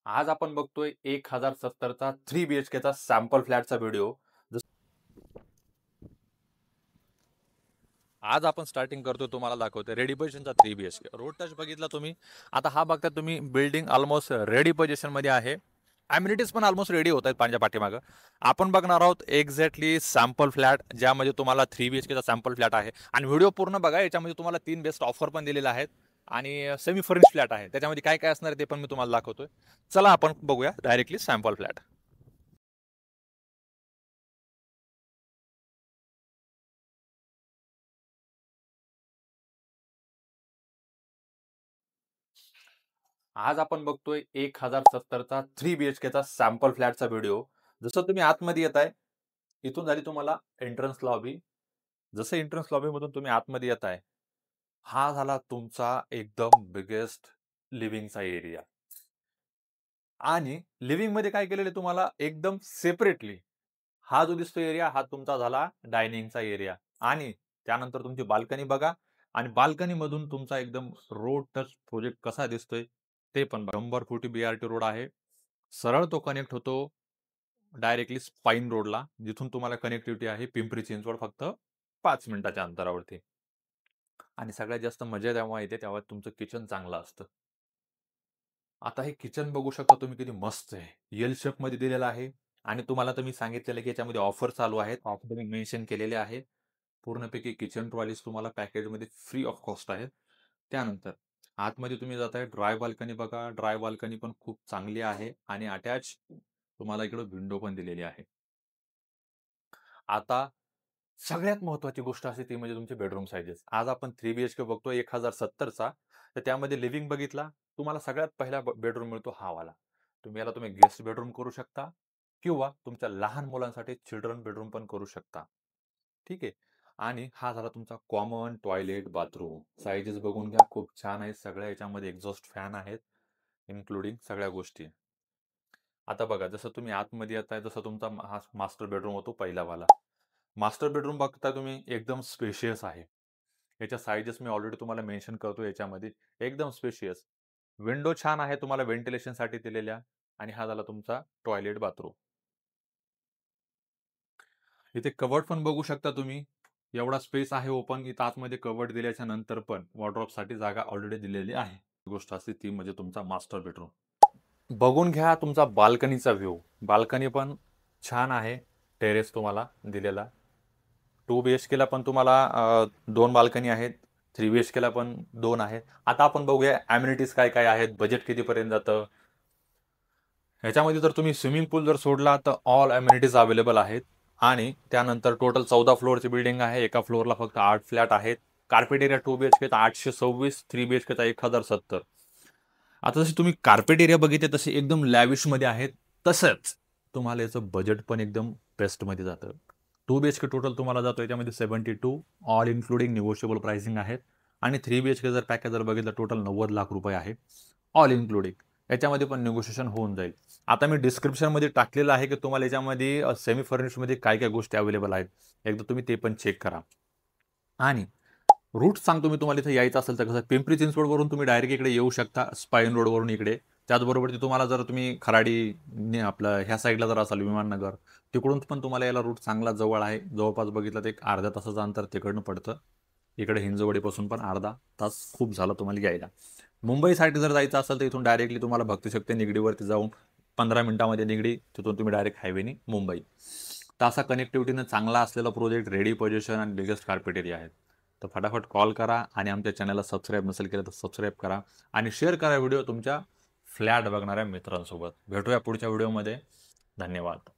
आज आपण बघतोय 1070चा 3 BHK चा सॅम्पल फ्लॅटचा व्हिडिओ। आज आपण स्टार्टिंग करतो, तुम्हाला दाखवतो रेडी पोझिशनचा 3 BHK रोड टच बघितला तुम्ही। आता हा बघता तुम्ही बिल्डिंग ऑलमोस्ट रेडी पोझिशन मध्ये आहे। अम्युनिटीज पण ऑलमोस्ट रेडी होत आहेत पांच्या पाठीमागं। आपण बघणार आहोत एक्झॅक्टली सॅम्पल फ्लॅट, ज्यामध्ये तुम्हाला 3 BHK चा सॅम्पल फ्लॅट आहे। आणि व्हिडिओ पूर्ण बघा, याच्यामध्ये तुम्हाला 3 बेस्ट ऑफर पण दिलेले आहेत आणि सेमी फर्निश्ड फ्लॅट आहे। त्याच्यामध्ये काय काय असणार ते पण मी तुम्हाला दाखवतोय। चला आपण बघूया डायरेक्टली सॅम्पल फ्लॅट। आज आपण बघतोय 1070चा 3 BHK चा सॅम्पल फ्लॅटचा व्हिडिओ। जसं तुम्ही आतमध्ये येताय, इथून झाली तुम्हाला एंट्रन्स लॉबी। जसं एंट्रन्स लॉबी मधून तुम्ही आतमध्ये येताय, हा झाला तुमचा एकदम बिगेस्ट लिव्हिंगचा एरिया। आणि लिव्हिंग मध्ये काय केलेलं आहे तुम्हाला एकदम सेपरेटली, हा जो दिसतो एरिया हा तुमचा झाला डायनिंगचा एरिया। आणि त्यानंतर तुमची बाल्कनी बघा, आणि बाल्कनी मधून तुमचा एकदम रोड टच प्रोजेक्ट कसा दिसतोय ते पण बघा। नंबर 40 BRT रोड आहे, सरळ तो कनेक्ट होतो डायरेक्टली स्पाईन रोडला, जिथून तुम्हाला कनेक्टिव्हिटी आहे पिंपरी चिंचवड फक्त 5 मिनिटाच्या अंतरावरती। आणि सगळ्यात जास्त मजा तेव्हा येते तेव्हा तुमचं किचन चांगलं असतं। आता हे किचन बघू शकता तुम्ही, किती मस्त आहे, एल शेप मध्ये दिलेलं आहे। आणि तुम्हाला तर मी सांगितलेलं की याच्यामध्ये ऑफर चालू आहेत, ऑफर तुम्ही मेन्शन केलेले आहे। पूर्णपैकी किचन ट्रॉलीज तुम्हाला पॅकेजमध्ये फ्री ऑफ कॉस्ट आहेत। त्यानंतर आतमध्ये तुम्ही जाताय, ड्राय बाल्कनी बघा, ड्राय बाल्कनी पण खूप चांगली आहे आणि अटॅच तुम्हाला इकडे विंडो पण दिलेली आहे। आता सगळ्यात महत्त्वाची गोष्ट असते ती म्हणजे तुमचे बेडरूम साइजेस। आज आपण 3 BHK बघतोय 1070चा, तर त्यामध्ये लिव्हिंग बघितला, तुम्हाला सगळ्यात पहिला बेडरूम मिळतो हा वाला। तुम्ही गेस्ट बेडरूम करू शकता किंवा तुमच्या लहान मुलांसाठी चिल्ड्रन बेडरूम पण करू शकता, ठीक आहे। आणि हा झाला तुमचा कॉमन टॉयलेट बाथरूम। साइजेस बघून घ्या, खूप छान आहे। सगळ्या याच्यामध्ये एक्झॉस्ट फॅन आहेत, इन्क्लुडिंग सगळ्या गोष्टी। आता बघा, जसं तुम्ही आतमध्ये येताय, जसं तुमचा हा मास्टर बेडरूम होतो पहिला वाला। मास्टर बेडरूम बघता तुम्ही, एकदम स्पेशियस आहे। याच्या साइजेस मी ऑलरेडी तुम्हाला मेन्शन करतो याच्यामध्ये, एकदम स्पेशियस। विंडो छान आहे तुम्हाला व्हेंटिलेशन साठी दिलेल्या। आणि हा झाला तुमचा टॉयलेट बाथरूम। इथे कवर्ड पण बघू शकता तुम्ही, एवढा स्पेस आहे ओपन। इथं आतमध्ये कवर्ड दिल्याच्या नंतर पण वॉर्डरोब साठी जागा ऑलरेडी दिलेली आहे। गोष्ट असते ती म्हणजे तुमचा मास्टर बेडरूम। बघून घ्या तुमचा बाल्कनीचा व्ह्यू, बाल्कनी पण छान आहे। टेरेस तुम्हाला दिलेला। 2 BHK ला पण तुम्हाला 2 बाल्कनी आहेत, 3 BHK ला पण 2 आहेत। आता आपण बघूया अम्युनिटीज काय काय आहेत, बजेट कितीपर्यंत जातं। ह्याच्यामध्ये जर तुम्ही स्विमिंग पूल जर सोडला तर ऑल अम्युनिटीज अवेलेबल आहेत। आणि त्यानंतर टोटल 14 फ्लोअरची बिल्डिंग आहे, एका फ्लोअरला फक्त 8 फ्लॅट आहेत। कार्पेट एरिया 2 BHK चा 826, 3 BHK चा 1070। आता जसे तुम्ही कार्पेट एरिया बघितले तसे एकदम लॅविश मध्ये आहेत, तसंच तुम्हाला याचं बजेट पण एकदम बेस्ट मध्ये जातं। 2 BHK टोटल तुम्हाला जातो याच्यामध्ये 72, ऑल इन्क्लुडिंग निगोशिएबल प्राइसिंग आहेत। आणि 3 BHK जर पॅकेज जर बघितलं टोटल 90 लाख रुपये आहे, ऑल इन्क्लुडिंग। याच्यामध्ये पण निगोशिएशन होऊन जाईल। आता मी डिस्क्रिप्शनमध्ये टाकलेलं आहे की तुम्हाला याच्यामध्ये सेमी फर्निश्डमध्ये काय काय गोष्टी अवेलेबल आहेत, एकदा तुम्ही ते पण चेक करा। आणि रूट सांगतो मी तुम्हाला, इथे यायचं असेल तर कसं, पिंपरी चिंचवडवरून तुम्ही डायरेक्ट इकडे येऊ शकता स्पाईन रोडवरून इकडे। त्याचबरोबर ते तुम्हाला जर तुम्ही खराडी आपलं ह्या साईडला जर असाल विमाननगर, तिकडून पण तुम्हाला याला रूट चांगला जवळ आहे। जवळपास बघितलं तर एक अर्ध्या तासाचं अंतर तिकडनं पडतं। इकडे हिंजवडीपासून पण अर्धा तास खूप झाला तुम्हाला यायला। मुंबईसाठी जर जायचं असेल तर इथून डायरेक्टली तुम्हाला भक्तिशक्ती निगडीवरती जाऊन 15 मिनिटामध्ये निगडी, तिथून तुम्ही डायरेक्ट हायवेनी मुंबई। तर असा कनेक्टिव्हिटीनं चांगला असलेला प्रोजेक्ट, रेडी पोझिशन आणि बिगेस्ट कार्पेट एरिया आहे। तर फटाफट कॉल करा आणि आमच्या चॅनलला सबस्क्राईब नसेल केलं तर सबस्क्राईब करा आणि शेअर करा व्हिडिओ तुमच्या फ्लॅट बघणाऱ्या मित्रांसोबत। भेटूया पुढच्या व्हिडिओमध्ये, धन्यवाद।